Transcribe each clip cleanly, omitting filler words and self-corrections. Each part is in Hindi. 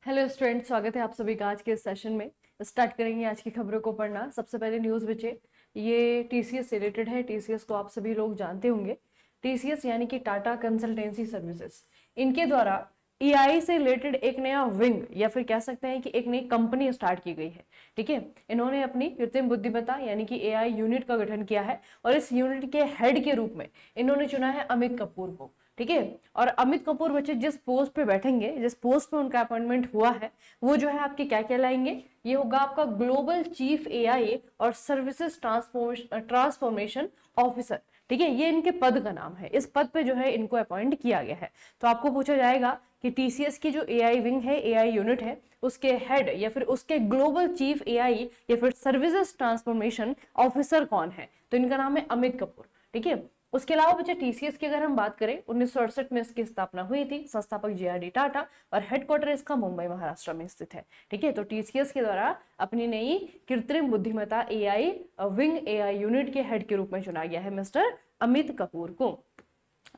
हेलो स्टूडेंट, स्वागत है आप सभी का आज के सेशन में। स्टार्ट करेंगे आज की खबरों को पढ़ना। सबसे पहले न्यूज़ बचे, ये टीसीएस से रिलेटेड है। टीसीएस को आप सभी लोग जानते होंगे। टीसीएस यानी कि टाटा कंसल्टेंसी सर्विसेज, इनके द्वारा एआई से रिलेटेड एक नया विंग या फिर कह सकते हैं कि एक नई कंपनी स्टार्ट की गई है। ठीक है, इन्होंने अपनी कृत्रिम बुद्धिमत्ता यानी कि एआई यूनिट का गठन किया है और इस यूनिट के हेड के रूप में इन्होंने चुना है अमित कपूर को। ठीक है, और अमित कपूर बच्चे जिस पोस्ट पे बैठेंगे, जिस पोस्ट पे उनका अपॉइंटमेंट हुआ है, वो जो है आपके क्या कहलाएंगे, ये होगा आपका ग्लोबल चीफ एआई और सर्विसेज ट्रांसफॉर्मेशन ऑफिसर। ठीक है, ये इनके पद का नाम है। इस पद पे जो है इनको अपॉइंट किया गया है। तो आपको पूछा जाएगा कि टीसीएस की जो एआई विंग है, एआई यूनिट है, उसके हेड या फिर उसके ग्लोबल चीफ एआई या फिर सर्विसेज ट्रांसफॉर्मेशन ऑफिसर कौन है, तो इनका नाम है अमित कपूर। ठीक है, उसके अलावा बच्चे टीसीएस की अगर हम बात करें, 1968 में इसकी स्थापना हुई थी। संस्थापक जेआरडी टाटा और हेडक्वार्टर इसका मुंबई महाराष्ट्र में स्थित है। ठीक है, तो टीसीएस के द्वारा अपनी नई कृत्रिम बुद्धिमत्ता एआई विंग एआई यूनिट के हेड के रूप में चुना गया है मिस्टर अमित कपूर को।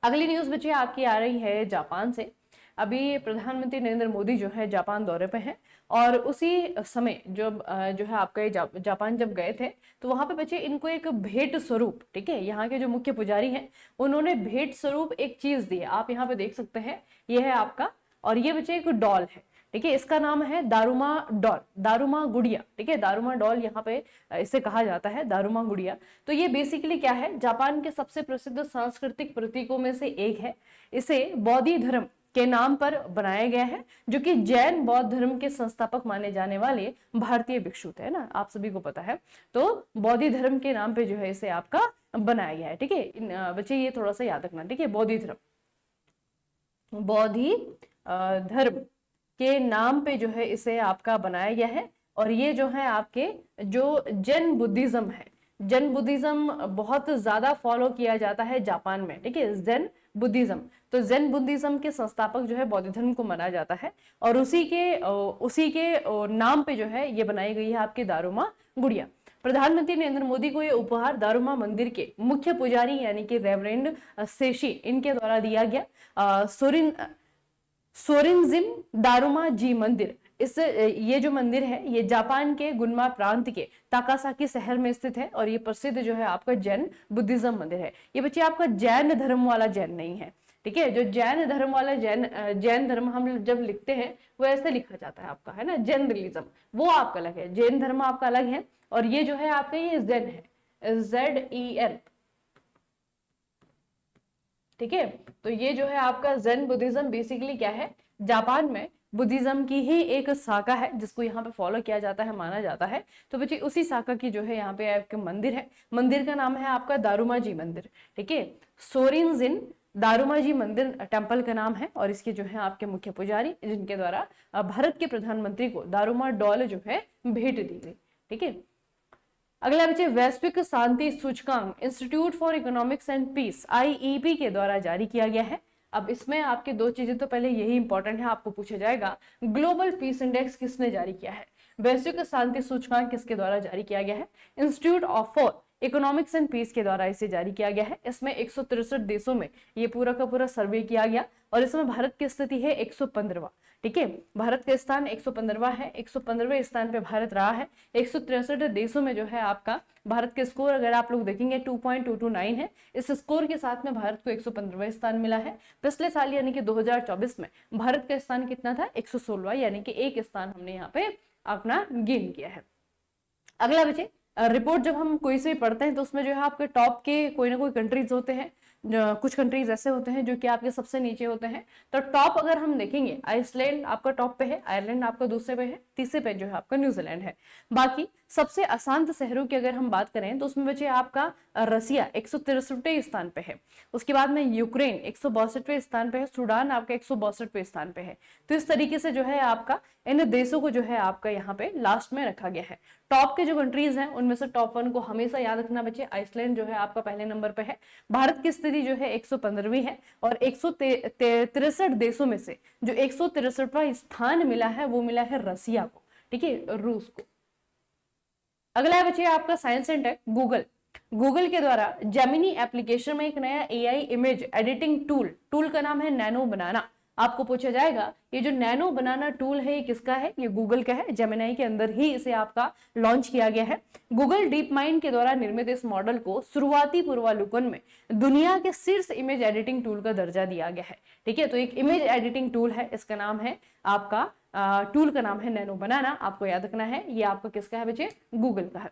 अगली न्यूज बच्चे आपकी आ रही है जापान से। अभी प्रधानमंत्री नरेंद्र मोदी जो है जापान दौरे पे हैं और उसी समय जब जो है आपका जापान जब गए थे, तो वहां पे बच्चे इनको एक भेंट स्वरूप, ठीक है, यहाँ के जो मुख्य पुजारी हैं उन्होंने भेंट स्वरूप एक चीज दी है। आप यहाँ पे देख सकते हैं, ये है आपका, और ये बच्चे एक डॉल है। ठीक है, इसका नाम है दारुमा डॉल, दारुमा गुड़िया। ठीक है, दारुमा डॉल यहाँ पे इसे कहा जाता है, दारुमा गुड़िया। तो ये बेसिकली क्या है, जापान के सबसे प्रसिद्ध सांस्कृतिक प्रतीकों में से एक है। इसे बौद्ध धर्म के नाम पर बनाया गया है, जो कि जैन बौद्ध धर्म के संस्थापक माने जाने वाले भारतीय भिक्षु थे ना, आप सभी को पता है। तो बौद्ध धर्म के नाम पे जो है इसे आपका बनाया गया है। ठीक है बच्चे, ये थोड़ा सा याद रखना। ठीक है, बौद्ध धर्म, बौद्ध धर्म के नाम पे जो है इसे आपका बनाया गया है। और ये जो है आपके जो जैन बुद्धिज्म है, जैन बुद्धिज्म बहुत ज्यादा फॉलो किया जाता है जापान में। ठीक है, जैन बुद्धिज्म, तो जैन बुद्धिज्म के संस्थापक जो है बौद्ध धर्म को माना जाता है और उसी के नाम पे जो है ये बनाई गई है आपकी दारुमा गुड़िया। प्रधानमंत्री नरेंद्र मोदी को ये उपहार दारुमा मंदिर के मुख्य पुजारी यानी कि रेवरेंड सेशी इनके द्वारा दिया गया। सोरिनजिम दारुमा जी मंदिर, इस ये जो मंदिर है ये जापान के गुन्मा प्रांत के ताकासाकी शहर में स्थित है और ये प्रसिद्ध जो है आपका जैन बुद्धिज्म मंदिर है। ये बच्चे आपका जैन धर्म वाला जैन नहीं है। ठीक है, जो जैन धर्म वाला जैन धर्म हम जब लिखते हैं वो ऐसे लिखा जाता है आपका, है ना, जैनिज्म, वो आपका अलग है, जैन धर्म आपका अलग है। और ये जो है आपका ये जैन है, ZEN। ठीक है, तो ये जो है आपका जैन बुद्धिज्म बेसिकली क्या है, जापान में बुद्धिज्म की ही एक शाखा है जिसको यहाँ पे फॉलो किया जाता है, माना जाता है। तो बच्चे उसी शाखा की जो है यहाँ पे आपके मंदिर है, मंदिर का नाम है आपका दारुमा जी मंदिर। ठीक है, सोरिनजिन दारुमा जी मंदिर टेम्पल का नाम है और इसके जो है आपके मुख्य पुजारी जिनके द्वारा भारत के प्रधानमंत्री को दारुमा डॉल जो है भेंट दी गई। ठीक है, अगला बच्चे वैश्विक शांति सूचकांक institute for economics and peace IEP के द्वारा जारी किया गया है। अब इसमें आपके दो चीजें तो पहले यही इंपॉर्टेंट है, आपको पूछा जाएगा ग्लोबल पीस इंडेक्स किसने जारी किया है, वैश्विक शांति सूचकांक किसके द्वारा जारी किया गया है, institute of for economics and peace के द्वारा इसे जारी किया गया है। इसमें 163 देशों में ये पूरा का पूरा सर्वे किया गया और इसमें भारत की स्थिति है 115वां। ठीक है, भारत का स्थान 115वां है, 115वें स्थान पे भारत रहा है। 163 देशों में जो है आपका भारत के स्कोर अगर आप लोग देखेंगे 2.229 है। इस स्कोर के साथ में भारत को 115वां स्थान मिला है। पिछले साल यानी कि 2024 में भारत का स्थान कितना था, 116वां, यानी कि एक स्थान हमने यहाँ पे अपना गेन किया है। अगला बच्चे, रिपोर्ट जब हम कोई से भी पढ़ते हैं तो उसमें जो है आपके टॉप के कोई ना कोई कंट्रीज होते हैं, कुछ कंट्रीज ऐसे होते हैं जो कि आपके सबसे नीचे होते हैं। तो टॉप अगर हम देखेंगे, आइसलैंड आपका टॉप पे है, आयरलैंड आपका दूसरे पे है, तीसरे पे जो है आपका न्यूजीलैंड है। बाकी सबसे अशांत शहरों की अगर हम बात करें तो उसमें बचे आपका रसिया 163वें स्थान पे है। उसके बाद में यूक्रेन 162वें स्थान पे है, सूडान आपका 162वें स्थान पे है। तो इस तरीके से जो है आपका इन देशों को जो है आपका यहाँ पे लास्ट में रखा गया है। टॉप के जो कंट्रीज हैं उनमें से टॉप 1 को हमेशा याद रखना बच्चे, आइसलैंड जो है आपका पहले नंबर पे है। भारत की स्थिति जो है 115वीं है और 163 देशों में से जो 163वां स्थान मिला है वो मिला है रसिया को। ठीक है, रूस को। अगला है बच्चे आपका साइंस एंड टेक, गूगल के द्वारा जेमिनी एप्लीकेशन में एक नया AI इमेज एडिटिंग टूल का नाम है नैनो बनाना आपको पूछा जाएगा ये जो नैनो बनाना टूल है ये किसका है, ये गूगल का है, जेमिनाई के अंदर ही इसे आपका लॉन्च किया गया है। गूगल डीप माइंड के द्वारा निर्मित इस मॉडल को शुरुआती पूर्वावलोकन में दुनिया के शीर्ष इमेज एडिटिंग टूल का दर्जा दिया गया है। ठीक है, तो एक इमेज एडिटिंग टूल है, इसका नाम है आपका टूल का नाम है नैनो बनाना, आपको याद रखना है, ये आपका किसका है बच्चे, गूगल का है।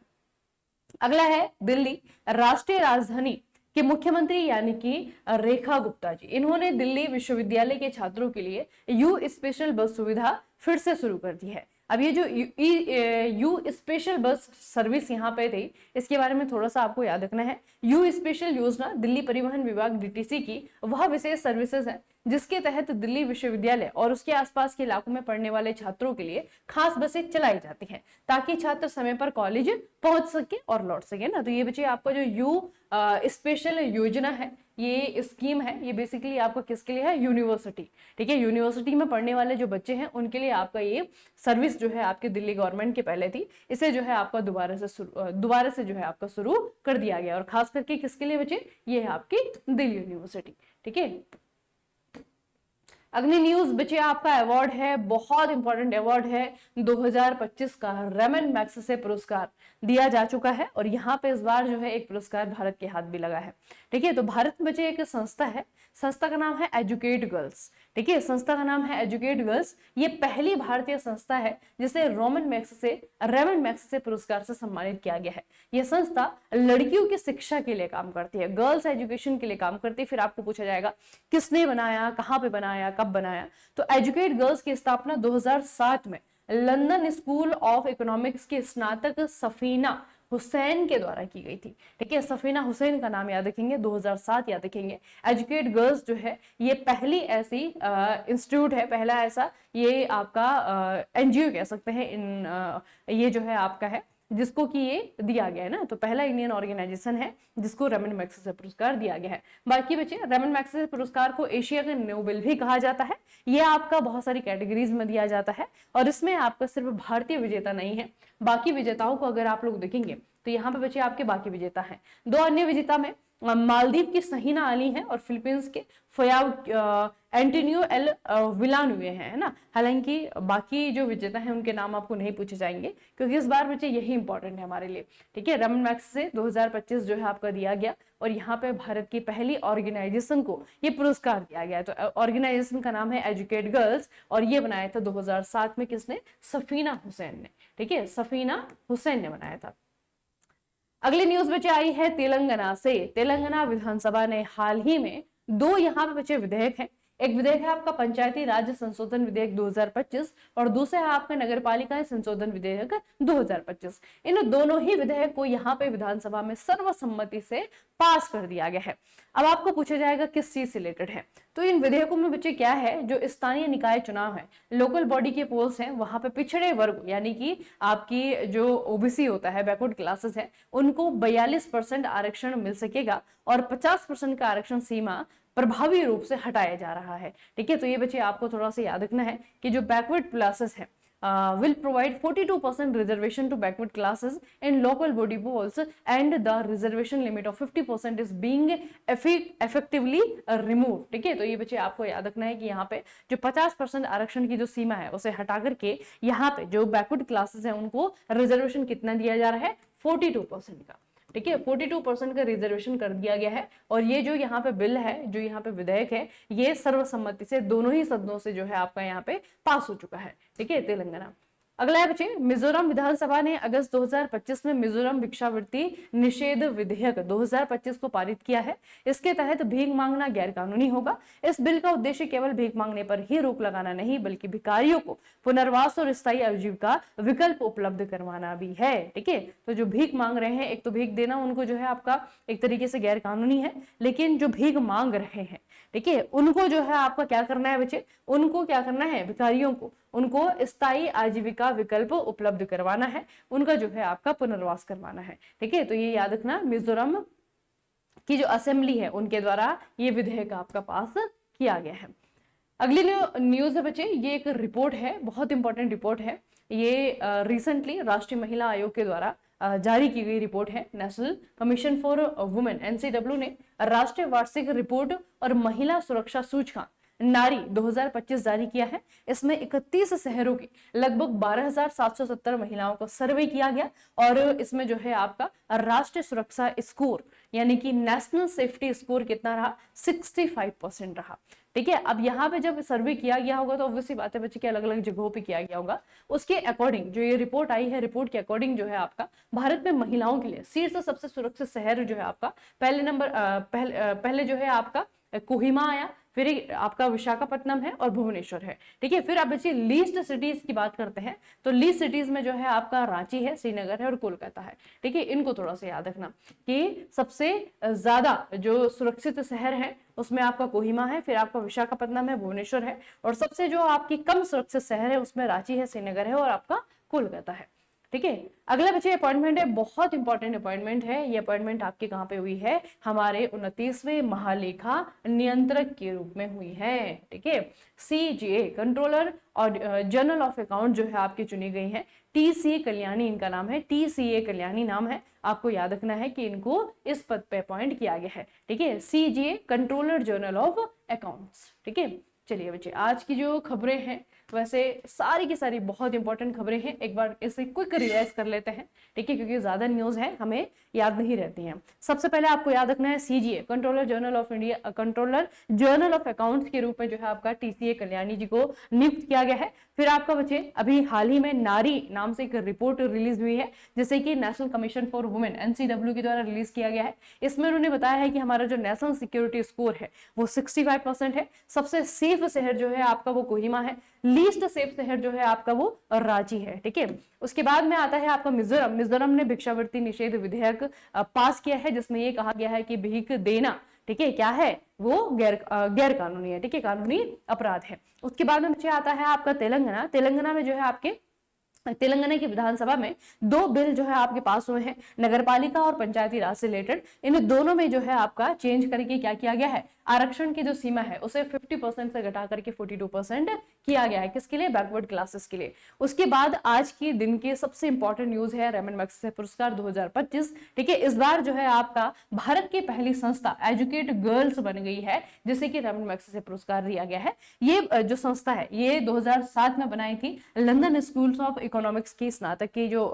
अगला है दिल्ली राष्ट्रीय राजधानी के मुख्यमंत्री यानी कि रेखा गुप्ता जी, इन्होंने दिल्ली विश्वविद्यालय के छात्रों के लिए यू स्पेशल बस सुविधा फिर से शुरू कर दी है। अब ये जो यू स्पेशल बस सर्विस यहाँ पे थी, इसके बारे में थोड़ा सा आपको याद रखना है। यू स्पेशल योजना दिल्ली परिवहन विभाग डीटीसी की वह विशेष सर्विसेज है जिसके तहत दिल्ली विश्वविद्यालय और उसके आसपास के इलाकों में पढ़ने वाले छात्रों के लिए खास बसें चलाई जाती हैं ताकि छात्र समय पर कॉलेज पहुंच सके और लौट सके ना। तो ये बच्चे आपका जो यू स्पेशल योजना है, ये स्कीम है, ये बेसिकली आपका किसके लिए है, यूनिवर्सिटी। ठीक है, यूनिवर्सिटी में पढ़ने वाले जो बच्चे हैं उनके लिए आपका ये सर्विस जो है आपकी दिल्ली गवर्नमेंट के पहले थी, इसे जो है आपका दोबारा से जो है आपका शुरू कर दिया गया। और खास करके किसके लिए बच्चे, ये है आपकी दिल्ली यूनिवर्सिटी। ठीक है, अगली न्यूज बच्चे आपका अवार्ड है, बहुत इंपॉर्टेंट अवार्ड है, 2025 का रेमन मैग्सेसे पुरस्कार दिया जा चुका है और यहाँ पे इस बार जो है एक पुरस्कार भारत के हाथ भी लगा है। ठीक है, तो भारत में बच्चे एक संस्था है, संस्था का नाम है एजुकेट गर्ल्स। ठीक है, संस्था का नाम है एजुकेट गर्ल्स, ये पहली भारतीय संस्था है जिसे रेमन मैग्सेसे पुरस्कार से सम्मानित किया गया है। यह संस्था लड़कियों की शिक्षा के लिए काम करती है, गर्ल्स एजुकेशन के लिए काम करती है। फिर आपको पूछा जाएगा किसने बनाया, कहाँ पे बनाया, कब बनाया, तो एजुकेट गर्ल्स की स्थापना 2007 में लंदन स्कूल ऑफ इकोनॉमिक्स के स्नातक सफीना हुसैन के द्वारा की गई थी। ठीक है, सफीना हुसैन का नाम याद रखेंगे, 2007 याद रखेंगे। एजुकेट गर्ल्स जो है ये पहली ऐसी इंस्टीट्यूट है, पहला ऐसा ये आपका एनजीओ कह सकते हैं, ये जो है आपका है जिसको कि ये दिया गया है ना, तो पहला इंडियन ऑर्गेनाइजेशन है जिसको रेमन मैग्सेसे पुरस्कार दिया गया है। बाकी बच्चे रेमन मैग्सेसे पुरस्कार को एशिया का नोबेल भी कहा जाता है, ये आपका बहुत सारी कैटेगरीज में दिया जाता है और इसमें आपका सिर्फ भारतीय विजेता नहीं है, बाकी विजेताओं को अगर आप लोग देखेंगे तो यहाँ पे बच्चे आपके बाकी विजेता हैं। दो अन्य विजेता में मालदीव की सहीना अली है और फिलीपींस के फयाव एंटोनियो एल विलानुए है ना। हालांकि बाकी जो विजेता हैं उनके नाम आपको नहीं पूछे जाएंगे क्योंकि इस बार बच्चे यही इंपॉर्टेंट है हमारे लिए। ठीक है, रेमन मैग्सेसे 2025 जो है आपका दिया गया और यहाँ पे भारत की पहली ऑर्गेनाइजेशन को ये पुरस्कार दिया गया। तो ऑर्गेनाइजेशन का नाम है एजुकेट गर्ल्स और ये बनाया था 2007 में, किसने, सफीना हुसैन ने। ठीक है, सफीना हुसैन ने बनाया था। अगली न्यूज बच्चे आई है तेलंगाना से। तेलंगाना विधानसभा ने हाल ही में दो यहाँ पे बच्चे विधेयक हैं, एक विधेयक है आपका पंचायती राज संशोधन विधेयक 2025 और दूसरा है आपका नगरपालिका संशोधन विधेयक 2025। इन दोनों ही विधेयक को यहाँ पे विधानसभा में सर्वसम्मति से पास कर दिया गया है। अब आपको पूछा जाएगा किस चीज से रिलेटेड है, तो इन विधेयकों में बच्चे क्या है, जो स्थानीय निकाय चुनाव है, लोकल बॉडी के पोल्स हैं, वहां पे पिछड़े वर्ग यानी कि आपकी जो ओबीसी होता है, बैकवर्ड क्लासेस है, उनको 42% आरक्षण मिल सकेगा और 50% का आरक्षण सीमा प्रभावी रूप से हटाया जा रहा है। ठीक है, तो ये बच्चे आपको थोड़ा सा याद रखना है कि जो बैकवर्ड क्लासेस है will provide 42% reservation to backward classes in local body polls and the reservation limit of 50% is being effectively removed। ठीक है, तो ये बच्चे आपको याद रखना है कि यहाँ पे जो 50% आरक्षण की जो सीमा है उसे हटा करके यहाँ पे जो बैकवर्ड क्लासेस है उनको रिजर्वेशन कितना दिया जा रहा है, 42% का। ठीक है, 42% का रिजर्वेशन कर दिया गया है और ये जो यहाँ पे बिल है, जो यहाँ पे विधेयक है, ये सर्वसम्मति से दोनों ही सदनों से जो है आपका यहाँ पे पास हो चुका है। ठीक है, तेलंगाना। अगला है बच्चे, मिजोरम विधानसभा ने अगस्त 2025 में मिजोरम भिक्षावृत्ति निषेध विधेयक 2025 को पारित किया है। इसके तहत भीख मांगना गैर कानूनी होगा। इस बिल का उद्देश्य केवल भीख मांगने पर ही रोक लगाना नहीं बल्कि भिखारियों को पुनर्वास और स्थायी आजीविका विकल्प उपलब्ध करवाना भी है। ठीक है, तो जो भीख मांग रहे हैं, एक तो भीख देना उनको जो है आपका एक तरीके से गैर कानूनी है, लेकिन जो भीख मांग रहे हैं, ठीक है, उनको जो है आपका क्या करना है बच्चे, उनको क्या करना है, भिखारियों को उनको स्थायी आजीविका विकल्प उपलब्ध करवाना है, उनका जो है आपका पुनर्वास करवाना है। ठीक है, तो ये याद रखना, मिजोरम की जो असेंबली है उनके द्वारा ये विधेयक आपका पास किया गया है। अगली न्यूज है बच्चे, ये एक रिपोर्ट है, बहुत इंपॉर्टेंट रिपोर्ट है। ये रिसेंटली राष्ट्रीय महिला आयोग के द्वारा जारी की गई रिपोर्ट है। National commission for women NCW ने राष्ट्रीय वार्षिक रिपोर्ट और महिला सुरक्षा सूचकांक नारी 2025 जारी किया है। इसमें 31 शहरों की लगभग 12,770 महिलाओं का सर्वे किया गया और इसमें जो है आपका राष्ट्रीय सुरक्षा स्कोर यानी कि नेशनल सेफ्टी स्कोर कितना रहा, 65% रहा। ठीक है, अब यहाँ पे जब सर्वे किया गया होगा तो ऑब्वियसली बात है बच्चे की अलग अलग जगहों पे किया गया होगा, उसके अकॉर्डिंग जो ये रिपोर्ट आई है, रिपोर्ट के अकॉर्डिंग जो है आपका भारत में महिलाओं के लिए शीर्ष सबसे सुरक्षित शहर जो है आपका पहले नंबर पहले जो है आपका कोहिमा आया, फिर आपका विशाखापट्टनम है और भुवनेश्वर है। ठीक है, फिर अब बच्चे लीस्ट सिटीज की बात करते हैं तो लीस्ट सिटीज में जो है आपका रांची है, श्रीनगर है और कोलकाता है। ठीक है, इनको थोड़ा सा याद रखना कि सबसे ज्यादा जो सुरक्षित शहर है उसमें आपका कोहिमा है, फिर आपका विशाखापट्टनम है, भुवनेश्वर है, और सबसे जो आपकी कम सुरक्षित शहर है उसमें रांची है, श्रीनगर है और आपका कोलकाता है। ठीक है, अगला बच्चे अपॉइंटमेंट है, बहुत इंपॉर्टेंट अपॉइंटमेंट है। ये अपॉइंटमेंट आपके कहां पे हुई है, हमारे 29वें महालेखा नियंत्रक के रूप में हुई है। ठीक है, CGA कंट्रोलर और जनरल ऑफ अकाउंट जो है आपकी चुनी गई है। TCA कल्याणी इनका नाम है, TCA कल्याणी नाम है। आपको याद रखना है कि इनको इस पद पे अपॉइंट किया गया है। ठीक है, CGA controller general of accounts. ठीक है, चलिए बच्चे आज की जो खबरें हैं वैसे सारी की सारी बहुत इंपॉर्टेंट खबरें हैं, एक बार इसे क्विक रिवाइज कर लेते हैं। ठीक है, क्योंकि ज्यादा न्यूज है हमें याद नहीं रहती हैं। सबसे पहले आपको याद रखना है CGA controller general of India, controller general of accounts के रूप में जो है आपका TCA कल्याणी जी को नियुक्त किया गया है। फिर आपका बच्चे अभी हाल ही में नारी नाम से एक रिपोर्ट रिलीज हुई है जिसे कि national commission for women NCW के द्वारा रिलीज किया गया है। इसमें उन्होंने बताया है कि हमारा जो नेशनल सिक्योरिटी स्कोर है वो 65% है। सबसे सेफ शहर जो है आपका वो कोहिमा है, लीस्ट सेफ शहर जो है आपका वो रांची है। ठीक है, उसके बाद में आता है आपका मिजोरम। मिजोरम ने भिक्षावृत्ति निषेध विधेयक पास किया है जिसमें ये कहा गया है कि भीख देना, ठीक है, क्या है वो गैर कानूनी है। ठीक है, कानूनी अपराध है। उसके बाद में बच्चे आता है आपका तेलंगाना। तेलंगाना में जो है आपके तेलंगाना की विधानसभा में 2 बिल जो है आपके पास हुए हैं, नगरपालिका और पंचायती राज से रिलेटेड। इन दोनों में जो है आपका चेंज करके क्या किया गया है, आरक्षण की जो सीमा है उसे 50% से घटा करके 42% किया गया है। किसके लिए, बैकवर्ड क्लासेस के लिए। उसके बाद आज के दिन की सबसे इंपॉर्टेंट न्यूज है रेमन मैग्सेसे पुरस्कार 2025। ठीक है, इस बार जो है आपका भारत की पहली संस्था एजुकेट गर्ल्स बन गई है जिसे कि रेमन मैग्सेसे पुरस्कार दिया गया है। ये जो संस्था है ये 2007 में बनाई थी लंदन स्कूल्स ऑफ इकोनॉमिक्स की स्नातक की जो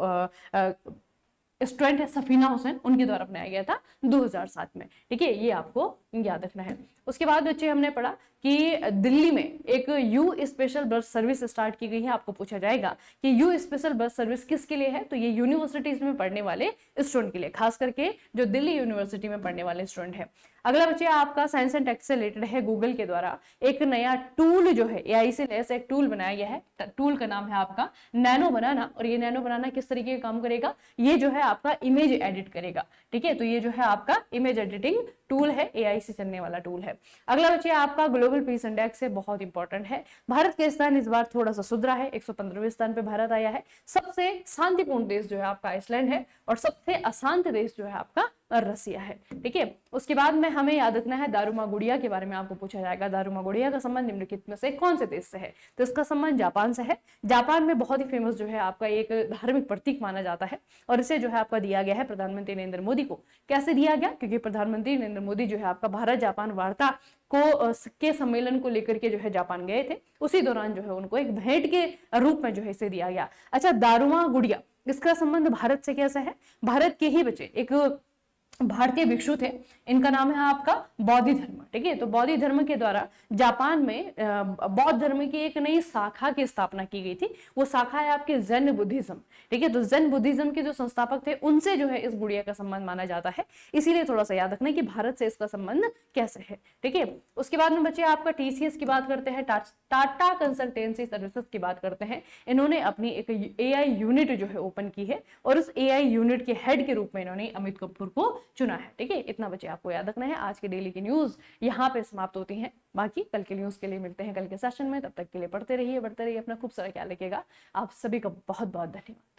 स्टूडेंट है सफीना हुसैन, उनके द्वारा बनाया गया था 2007 में। ठीक है, ये आपको याद रखना है। उसके बाद बच्चे हमने पढ़ा कि दिल्ली में एक you special bus service start की गई है। आपको पूछा जाएगा कि यू स्पेशल बस सर्विस किसके लिए है, तो ये यूनिवर्सिटीज में पढ़ने वाले स्टूडेंट के लिए, खास करके जो दिल्ली यूनिवर्सिटी में पढ़ने वाले स्टूडेंट है। अगला बच्चे आपका साइंस एंड टेक से रिलेटेड है। गूगल के द्वारा एक नया टूल जो है AI से लैस एक टूल बनाया गया है। टूल का नाम है आपका नैनो बनाना, और ये नैनो बनाना किस तरीके का काम करेगा, ये जो है आपका इमेज एडिट करेगा। ठीक है, तो ये जो है आपका इमेज एडिटिंग टूल है, AI से चलने वाला टूल है। अगला बच्चे आपका ग्लोबल पीस इंडेक्स है, बहुत इंपॉर्टेंट है। भारत के स्थान इस बार थोड़ा सा सुधरा है, 115वें स्थान पे भारत आया है। सबसे शांतिपूर्ण देश जो है आपका आइसलैंड है और सबसे अशांत देश जो है आपका रसिया है। ठीक है, उसके बाद में हमें याद रखना है दारुमा गुड़िया के बारे में आपको पूछा जाएगा। दारुमा गुड़िया का संबंध निम्नलिखित में से कौन से देश से है, तो इसका संबंध जापान से है। जापान में बहुत ही फेमस जो है आपका एक धार्मिक प्रतीक माना जाता है और इसे जो है आपका दिया गया है प्रधानमंत्री नरेंद्र मोदी को। कैसे दिया गया, क्योंकि प्रधानमंत्री नरेंद्र मोदी जो है आपका भारत जापान वार्ता को के सम्मेलन को लेकर के जो है जापान गए थे, उसी दौरान जो है उनको एक भेंट के रूप में जो है इसे दिया गया। अच्छा, दारुमा गुड़िया इसका संबंध भारत से कैसे है, भारत के ही बच्चे एक भारतीय भिक्षु थे, इनका नाम है आपका बौद्धि धर्म। ठीक है, तो बौद्धि धर्म के द्वारा जापान में बौद्ध धर्म की एक नई शाखा की स्थापना की गई थी। वो शाखा है आपके जैन बुद्धिज्म। ठीक है, तो जैन बुद्धिज्म के जो संस्थापक थे उनसे जो है इस गुड़िया का संबंध माना जाता है। इसीलिए थोड़ा सा याद रखना कि भारत से इसका संबंध कैसे है। ठीक है, उसके बाद में बच्चे आपका TCS की बात करते हैं, टाटा कंसल्टेंसी सर्विसेज की बात करते हैं। इन्होंने अपनी एक AI यूनिट जो है ओपन की है और उस AI यूनिट के हेड के रूप में इन्होंने अमित कपूर को चुना है। ठीक है, इतना बच्चे आपको याद रखना है। आज के डेली की न्यूज यहाँ पे समाप्त होती हैं। बाकी कल के न्यूज के लिए मिलते हैं कल के सेशन में। तब तक के लिए पढ़ते रहिए, बढ़ते रहिए, अपना खूब सारा ख्याल रखिएगा। आप सभी का बहुत बहुत धन्यवाद।